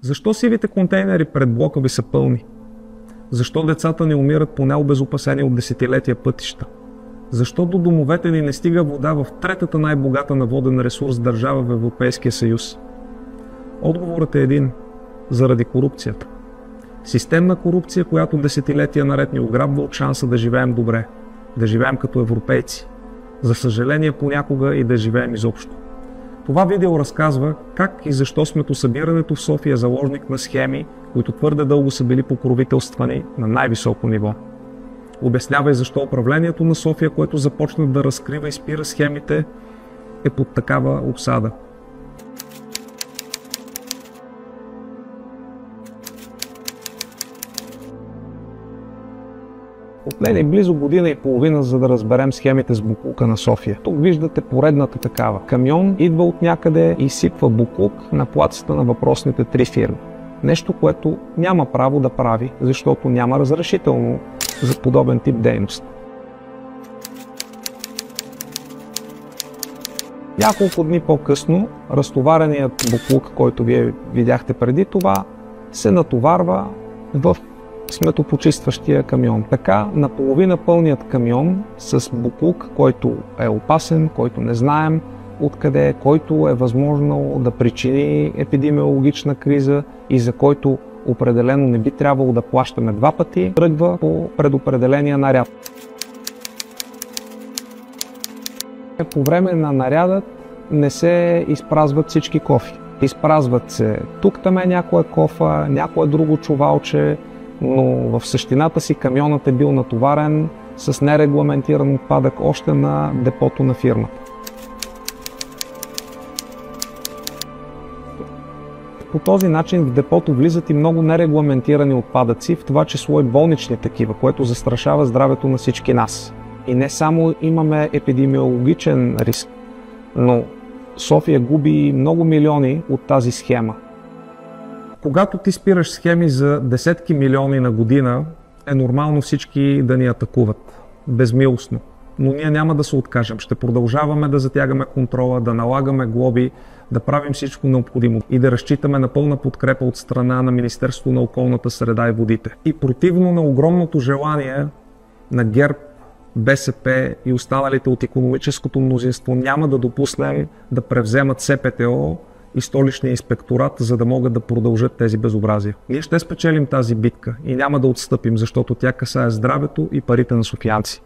Защо сивите контейнери пред блока ви са пълни? Защо децата ни умират по необезопасени от десетилетия пътища? Защо до домовете ни не стига вода в третата най-богата на воден ресурс държава в Европейския съюз? Отговорът е един – заради корупцията. Системна корупция, която десетилетия наред ни ограбва от шанса да живеем добре, да живеем като европейци. За съжаление понякога и да живеем изобщо. Това видео разказва как и защо сметосъбирането в София е заложник на схеми, които твърде дълго са били покровителствани на най-високо ниво. Обяснява и защо управлението на София, което започна да разкрива и спира схемите, е под такава обсада. Отнели близо година и половина, за да разберем схемите с боклука на София. Тук виждате поредната такава. Камион идва от някъде и сипва боклук на плацата на въпросните 3 фирми. Нещо, което няма право да прави, защото няма разрешително за подобен тип дейност. Няколко дни по-късно, разтовареният боклук, който вие видяхте преди това, се натоварва в сметопочистващия камион. Така, наполовина пълният камион с боклук, който е опасен, който не знаем откъде, който е възможно да причини епидемиологична криза и за който определено не би трябвало да плащаме 2 пъти, тръгва по предопределения наряд. По време на нарядът не се изпразват всички кофи. Изпразват се тук-там някоя кофа, някое друго чувалче, но в същината си камионът е бил натоварен с нерегламентиран отпадък още на депото на фирмата. По този начин в депото влизат и много нерегламентирани отпадъци, в това число и болнични такива, което застрашава здравето на всички нас. И не само имаме епидемиологичен риск, но София губи много милиони от тази схема. Когато ти спираш схеми за десетки милиони на година, е нормално всички да ни атакуват. Безмилостно. Но ние няма да се откажем. Ще продължаваме да затягаме контрола, да налагаме глоби, да правим всичко необходимо и да разчитаме на пълна подкрепа от страна на Министерството на околната среда и водите. И противно на огромното желание на ГЕРБ, БСП и останалите от икономическото мнозинство, няма да допуснем да превземат СПТО и Столичния инспекторат, за да могат да продължат тези безобразия. Ние ще спечелим тази битка и няма да отстъпим, защото тя касае здравето и парите на софиянци.